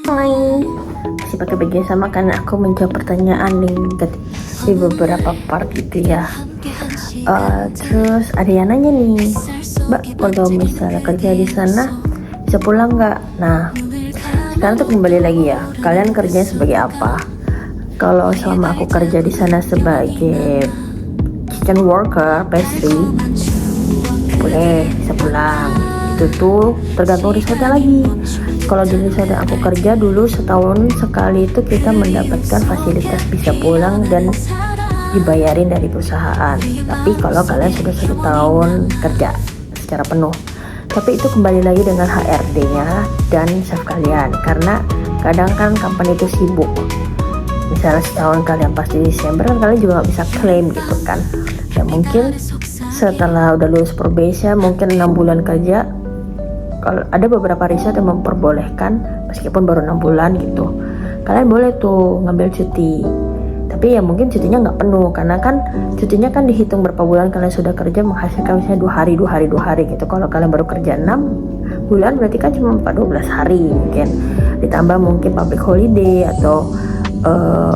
Hai, masih pakai baju yang sama karena aku menjawab pertanyaan di beberapa part gitu ya. Terus ada yang nanya nih, Mbak, kalau misalnya kerja di sana bisa pulang nggak? Nah, sekarang tuh kembali lagi ya, kalian kerjanya sebagai apa? Kalau selama aku kerja di sana sebagai kitchen worker, pastry, boleh bisa pulang. Itu tuh tergantung resortnya lagi. Kalau di resort yang aku kerja dulu setahun sekali itu kita mendapatkan fasilitas bisa pulang dan dibayarin dari perusahaan. Tapi kalau kalian sudah 1 tahun kerja secara penuh, tapi itu kembali lagi dengan HRD-nya dan chef kalian, karena kadang kan company itu sibuk. Misalnya setahun kalian pas di Desember kan kalian juga nggak bisa klaim gitu kan. Ya mungkin setelah udah lulus probation mungkin 6 bulan kerja, kalau ada beberapa resort yang memperbolehkan meskipun baru 6 bulan gitu, kalian boleh tuh ngambil cuti. Tapi ya mungkin cutinya nggak penuh, karena kan cutinya kan dihitung berapa bulan kalian sudah kerja menghasilkan misalnya 2 hari gitu. Kalau kalian baru kerja 6 bulan berarti kan cuma 12 hari mungkin, ditambah mungkin public holiday atau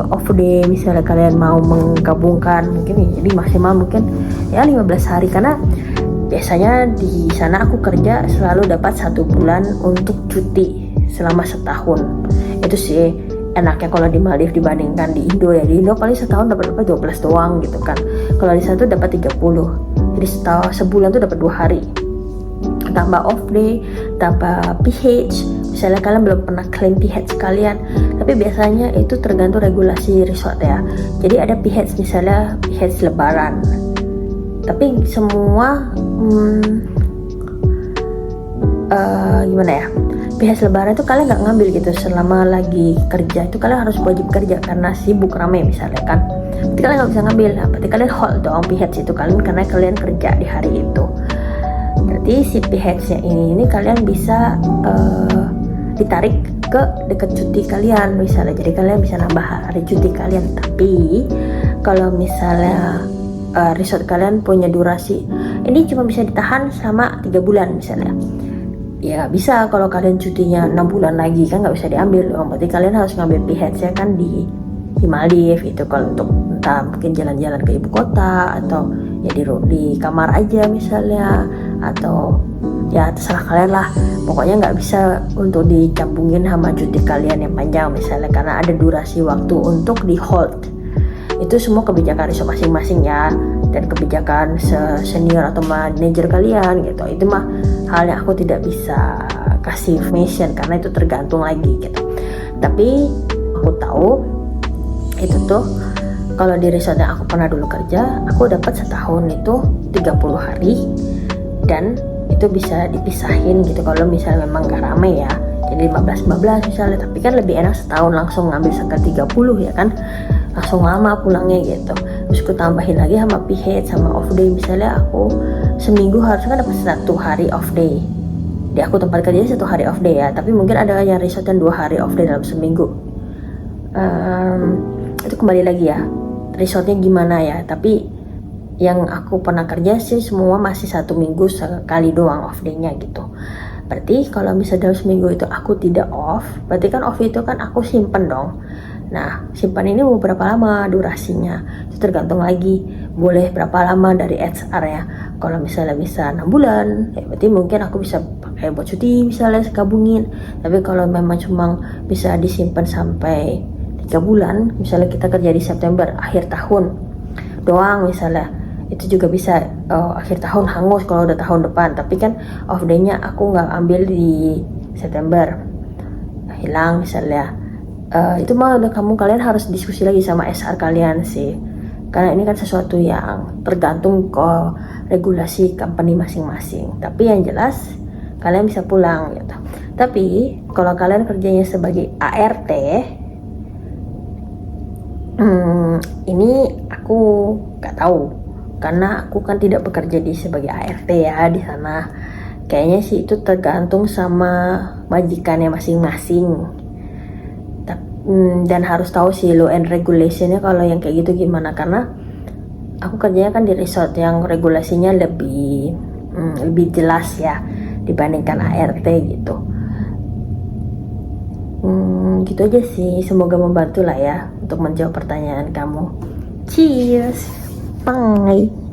off day misalnya kalian mau menggabungkan mungkin ya, jadi maksimal mungkin ya 15 hari. Karena biasanya di sana aku kerja selalu dapat 1 bulan untuk cuti selama setahun. Itu sih enaknya kalau di Maldives dibandingkan di Indo ya. Di Indo paling setahun dapat 12 doang gitu kan. Kalau di sana tuh dapat 30. Jadi sebulan tuh dapat 2 hari. Tambah off day, tambah PH. Misalnya kalian belum pernah claim PH kalian, tapi biasanya itu tergantung regulasi resort ya. Jadi ada PH misalnya PH lebaran. Tapi semua gimana ya, PH lebaran itu kalian nggak ngambil gitu selama lagi kerja. Itu kalian harus wajib kerja karena sibuk rame misalnya kan. Berarti kalian nggak bisa ngambil. Nah, berarti kalian hold doang PH itu kalian karena kalian kerja di hari itu. Berarti si PH-nya ini kalian bisa ditarik ke dekat cuti kalian misalnya. Jadi kalian bisa nambah hari cuti kalian. Tapi kalau misalnya resort kalian punya durasi ini cuma bisa ditahan selama 3 bulan misalnya, ya nggak bisa. Kalau kalian cutinya 6 bulan lagi kan nggak bisa diambil dong. Berarti kalian harus ngambil PH-nya kan di Maldives itu. Kalau untuk entah mungkin jalan-jalan ke ibu kota atau ya di kamar aja misalnya, atau ya terserah kalian lah. Pokoknya nggak bisa untuk dicampungin sama cuti kalian yang panjang misalnya, karena ada durasi waktu untuk di hold. Itu semua kebijakan resort masing-masing ya, dan kebijakan senior atau manajer kalian gitu. Itu mah hal yang aku tidak bisa kasih information karena itu tergantung lagi gitu. Tapi aku tahu itu tuh kalau di resort yang aku pernah dulu kerja, aku dapat setahun itu 30 hari dan itu bisa dipisahin gitu kalau misalnya memang gak rame ya. Jadi 15 misalnya, tapi kan lebih enak setahun langsung ngambil sekitar 30 ya kan, langsung lama pulangnya gitu. Terus aku tambahin lagi sama PH sama off day. Misalnya aku seminggu harusnya kan dapat 1 hari off day. Di aku tempat kerja 1 hari off day ya, tapi mungkin ada yang resort yang 2 hari off day dalam seminggu. Itu kembali lagi ya resortnya gimana ya. Tapi yang aku pernah kerja sih semua masih 1 minggu sekali doang off day-nya gitu. Berarti kalau misalnya dalam seminggu itu aku tidak off, berarti kan off itu kan aku simpen dong. Nah, simpan ini mau berapa lama durasinya? Itu tergantung lagi, boleh berapa lama dari HR ya. Kalau misalnya bisa 6 bulan, ya berarti mungkin aku bisa pakai buat cuti misalnya gabungin. Tapi kalau memang cuma bisa disimpan sampai 3 bulan, misalnya kita kerja di September, akhir tahun doang misalnya, itu juga bisa akhir tahun hangus kalau udah tahun depan. Tapi kan off day-nya aku nggak ambil di September, hilang misalnya. Itu mah udah kalian harus diskusi lagi sama SR kalian sih, karena ini kan sesuatu yang tergantung ke regulasi company masing-masing. Tapi yang jelas kalian bisa pulang gitu. Tapi kalau kalian kerjanya sebagai ART, ini aku nggak tahu karena aku kan tidak bekerja sebagai ART ya di sana. Kayaknya sih itu tergantung sama majikannya masing-masing. Dan harus tahu sih law and regulationnya kalau yang kayak gitu gimana, karena aku kerjanya kan di resort yang regulasinya lebih jelas ya dibandingkan ART gitu. Gitu aja sih, semoga membantu lah ya untuk menjawab pertanyaan kamu. Cheers, bye.